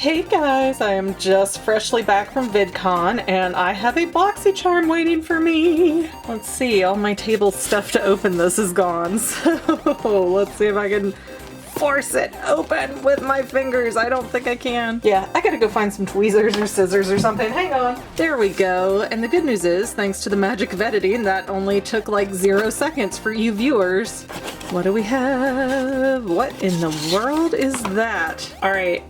Hey guys, I am just freshly back from VidCon and I have a BoxyCharm waiting for me. Let's see, all my table stuff to open this is gone, so let's see if I can force it open with my fingers. I don't think I can. Yeah, I gotta go find some tweezers or scissors or something. Hang on. There we go. And the good news is, thanks to the magic of editing, that only took like 0 seconds for you viewers. What do we have? What in the world is that? All right,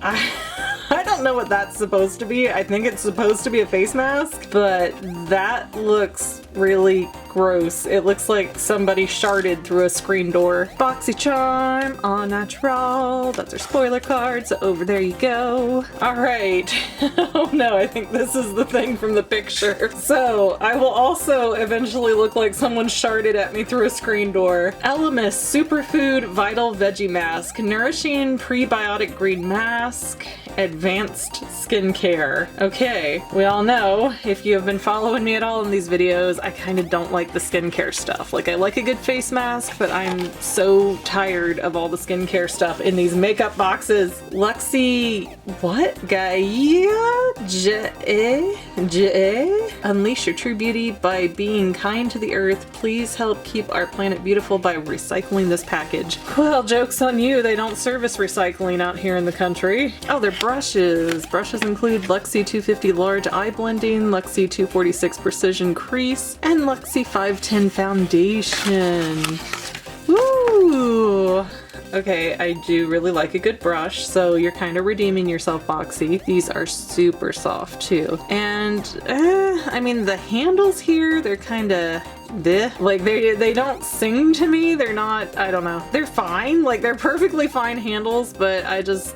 I don't know what that's supposed to be. I think it's supposed to be a face mask, but that looks really gross. It looks like somebody sharded through a screen door. BoxyCharm on Naturale. That's our spoiler card, so over there you go. Alright. Oh no, I think this is the thing from the picture. So, I will also eventually look like someone sharded at me through a screen door. Elemis Superfood Vital Veggie Mask. Nourishing Prebiotic Green Mask. Advanced skincare. Okay, we all know, if you have been following me at all in these videos, I kind of don't like the skincare stuff. Like, I like a good face mask, but I'm so tired of all the skincare stuff in these makeup boxes. LUXIE, what? Gaia? Unleash your true beauty by being kind to the earth. Please help keep our planet beautiful by recycling this package. Well, joke's on you, they don't service recycling out here in the country. Oh, they're brushes. Brushes include LUXIE 250 Large Eye Blending, LUXIE 246 Precision Crease, and LUXIE 510 Foundation. Woo! Okay, I do really like a good brush, so you're kind of redeeming yourself, Boxy. These are super soft too. And, I mean, the handles here, they're kind of bleh. Like, they don't sing to me. They're not, I don't know. They're fine. Like, they're perfectly fine handles, but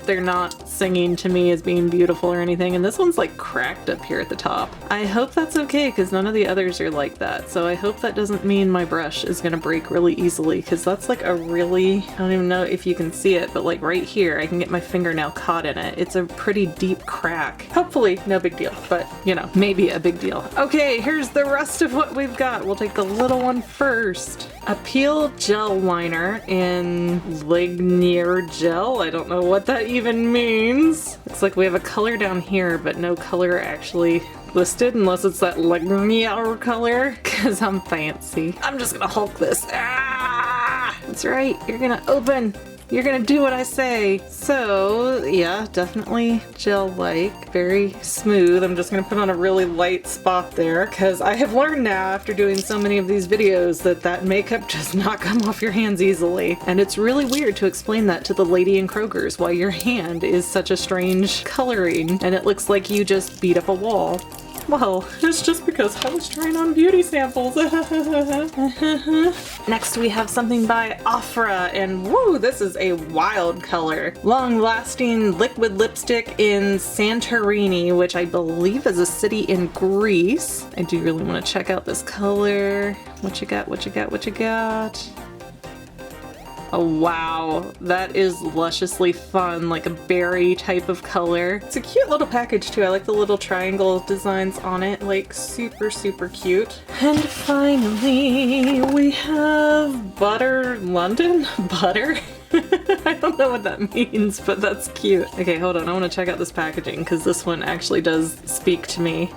they're not singing to me as being beautiful or anything. And this one's like cracked up here at the top. I hope that's okay, because none of the others are like that. So I hope that doesn't mean my brush is gonna break really easily, because that's like a really, I don't even know if you can see it, but like right here, I can get my fingernail caught in it. It's a pretty deep crack. Hopefully no big deal, but you know, maybe a big deal. Okay, here's the rest of what we've got. We'll take the little one first. A peel gel liner in Lignier Gel. I don't know what that even means. Looks like we have a color down here, but no color actually listed unless it's that Lignier color, because I'm fancy. I'm just gonna Hulk this. Ah! That's right, you're gonna open. You're gonna do what I say. So, yeah, definitely gel-like, very smooth. I'm just gonna put on a really light spot there, because I have learned now after doing so many of these videos that makeup does not come off your hands easily. And it's really weird to explain that to the lady in Kroger's, why your hand is such a strange coloring, and it looks like you just beat up a wall. Well, it's just because I was trying on beauty samples. Next we have something by Ofra, and woo, this is a wild color. Long-lasting liquid lipstick in Santorini, which I believe is a city in Greece. I do really want to check out this color. What you got, what you got, what you got? Oh wow, that is lusciously fun, like a berry type of color. It's a cute little package too. I like the little triangle designs on it, like super, super cute. And finally, we have Butter London? Butter? I don't know what that means, but that's cute. Okay, hold on, I want to check out this packaging because this one actually does speak to me.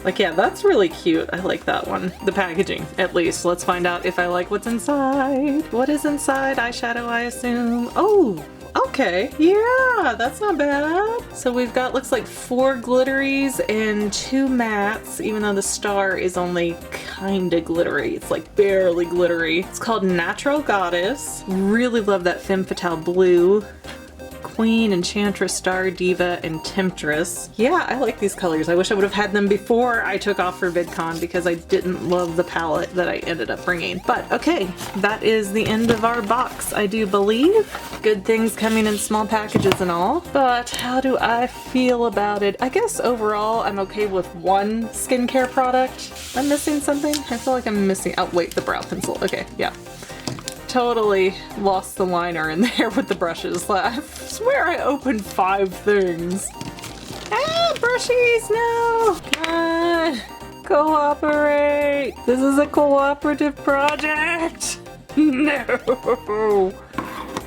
Like, yeah, that's really cute. I like that one. The packaging, at least. Let's find out if I like what's inside. What is inside? Eyeshadow, I assume. Oh, okay. Yeah, that's not bad. So we've got, looks like 4 glitteries and 2 mattes, even though the star is only kinda glittery. It's like barely glittery. It's called Natural Goddess. Really love that Femme Fatale blue. Queen, Enchantress, Star, Diva, and Temptress. Yeah, I like these colors. I wish I would have had them before I took off for VidCon because I didn't love the palette that I ended up bringing. But okay, that is the end of our box, I do believe. Good things coming in small packages and all. But how do I feel about it? I guess overall I'm okay with one skincare product. I'm missing something? I feel like I'm missing, oh wait, the brow pencil. Okay, yeah. Totally lost the liner in there with the brushes. I swear I opened 5 things. Ah, brushies, no! Come on, cooperate! This is a cooperative project! No!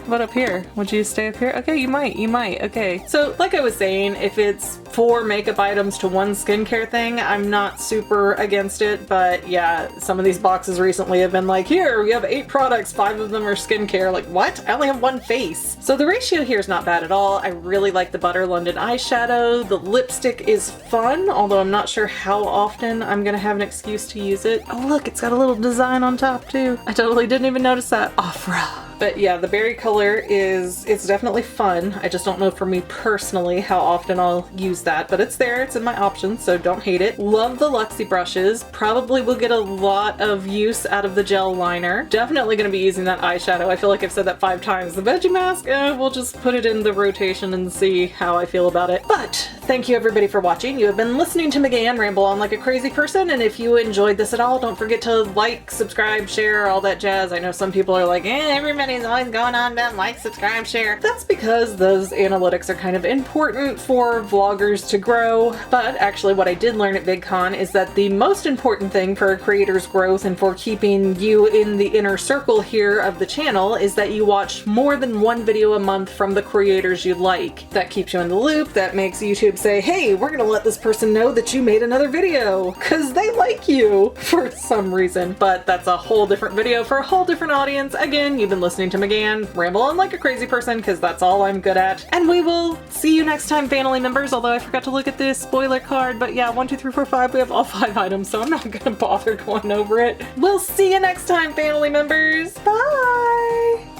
What up here? Would you stay up here? Okay, you might, okay. So like I was saying, if it's 4 makeup items to 1 skincare thing, I'm not super against it, but yeah, some of these boxes recently have been like, here, we have 8 products, 5 of them are skincare. Like, what? I only have 1 face. So the ratio here is not bad at all. I really like the Butter London eyeshadow. The lipstick is fun, although I'm not sure how often I'm gonna have an excuse to use it. Oh look, it's got a little design on top too. I totally didn't even notice that. Opera. But yeah, the berry color it's definitely fun. I just don't know for me personally how often I'll use that, but it's there, it's in my options, so don't hate it. Love the Luxie brushes. Probably will get a lot of use out of the gel liner. Definitely gonna be using that eyeshadow. I feel like I've said that 5 times. The veggie mask, we'll just put it in the rotation and see how I feel about it. But thank you everybody for watching. You have been listening to McGann ramble on like a crazy person, and if you enjoyed this at all, don't forget to like, subscribe, share, all that jazz. I know some people are like, everybody's always going on about like, subscribe, share. That's because those analytics are kind of important for vloggers to grow, but actually what I did learn at VidCon is that the most important thing for a creator's growth and for keeping you in the inner circle here of the channel is that you watch more than 1 video a month from the creators you like. That keeps you in the loop, that makes YouTube say, hey, we're gonna let this person know that you made another video, cause they like you for some reason. But that's a whole different video for a whole different audience. Again, you've been listening to McGann ramble on like a crazy person, because that's all I'm good at. And we will see you next time, family members, although I forgot to look at this spoiler card, but yeah, 1, 2, 3, 4, 5, we have all 5 items, so I'm not gonna bother going over it. We'll see you next time, family members. Bye!